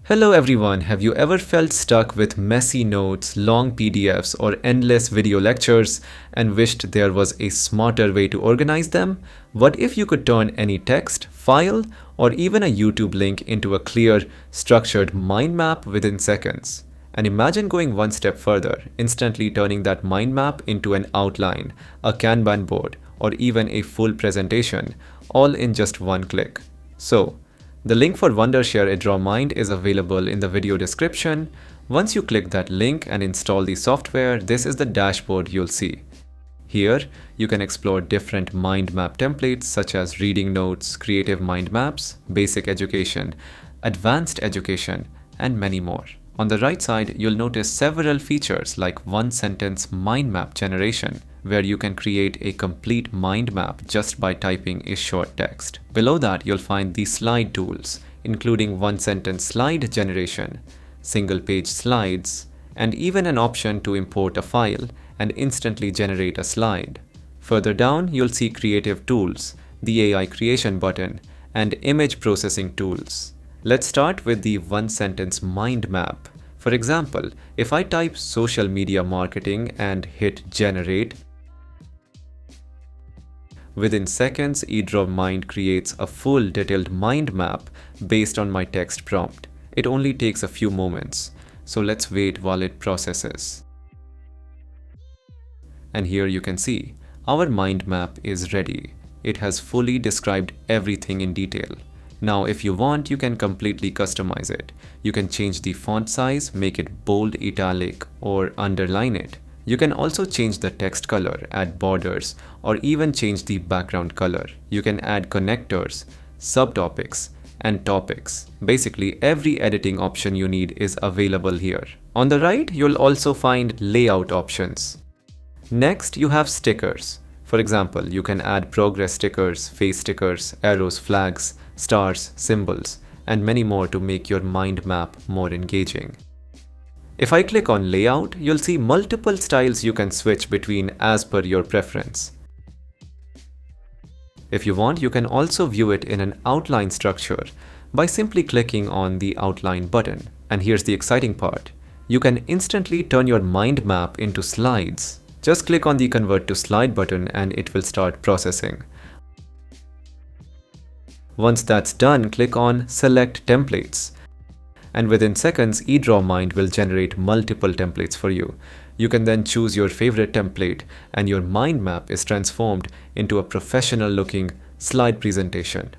Hello everyone, have you ever felt stuck with messy notes, long PDFs, or endless video lectures and wished there was a smarter way to organize them? What if you could turn any text, file, or even a YouTube link into a clear, structured mind map within seconds? And imagine going one step further, instantly turning that mind map into an outline, a Kanban board, or even a full presentation, all in just one click. So, the link for Wondershare EdrawMind is available in the video description. Once you click that link and install the software, this is the dashboard you'll see. Here, you can explore different mind map templates such as reading notes, creative mind maps, basic education, advanced education, and many more. On the right side, you'll notice several features like one-sentence mind map generation, where you can create a complete mind map just by typing a short text. Below that, you'll find the slide tools, including one-sentence slide generation, single-page slides, and even an option to import a file and instantly generate a slide. Further down, you'll see creative tools, the AI creation button, and image processing tools. Let's start with the one-sentence mind map. For example, if I type social media marketing and hit generate, within seconds, EdrawMind creates a full detailed mind map based on my text prompt. It only takes a few moments, so let's wait while it processes. And here you can see, our mind map is ready. It has fully described everything in detail. Now, if you want, you can completely customize it. You can change the font size, make it bold, italic, or underline it. You can also change the text color, add borders, or even change the background color. You can add connectors, subtopics, and topics. Basically, every editing option you need is available here. On the right, you'll also find layout options. Next, you have stickers. For example, you can add progress stickers, face stickers, arrows, flags, stars, symbols, and many more to make your mind map more engaging. If I click on layout, you'll see multiple styles you can switch between as per your preference. If you want, you can also view it in an outline structure by simply clicking on the outline button. And here's the exciting part. You can instantly turn your mind map into slides. Just click on the convert to slide button and it will start processing. Once that's done, click on select templates. And within seconds, EdrawMind will generate multiple templates for you. You can then choose your favorite template and your mind map is transformed into a professional looking slide presentation.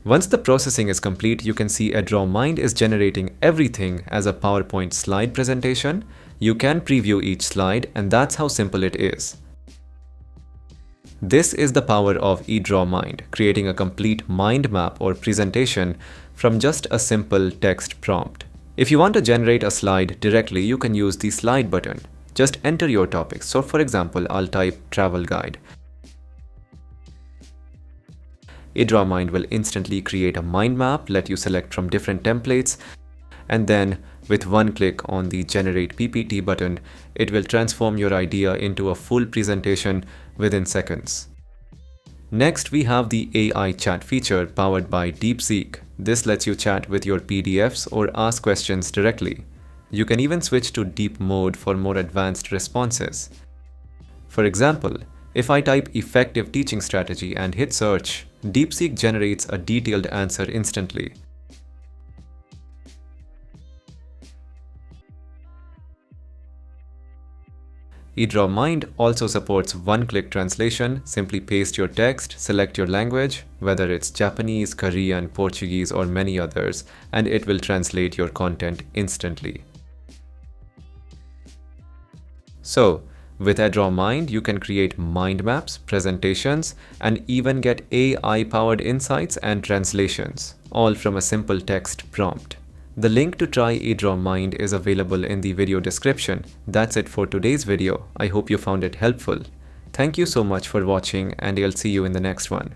Once the processing is complete, you can see EdrawMind is generating everything as a PowerPoint slide presentation. You can preview each slide, and that's how simple it is. This is the power of EdrawMind, creating a complete mind map or presentation from just a simple text prompt. If you want to generate a slide directly, you can use the slide button. Just enter your topics. So for example, I'll type travel guide. EdrawMind will instantly create a mind map, let you select from different templates, and then with one click on the Generate PPT button, it will transform your idea into a full presentation within seconds. Next, we have the AI chat feature powered by DeepSeek. This lets you chat with your PDFs or ask questions directly. You can even switch to deep mode for more advanced responses. For example, if I type effective teaching strategy and hit search, DeepSeek generates a detailed answer instantly. EdrawMind also supports one-click translation. Simply paste your text, select your language, whether it's Japanese, Korean, Portuguese, or many others, and it will translate your content instantly. So, with EdrawMind, you can create mind maps, presentations, and even get AI-powered insights and translations, all from a simple text prompt. The link to try EdrawMind is available in the video description. That's it for today's video. I hope you found it helpful. Thank you so much for watching, and I'll see you in the next one.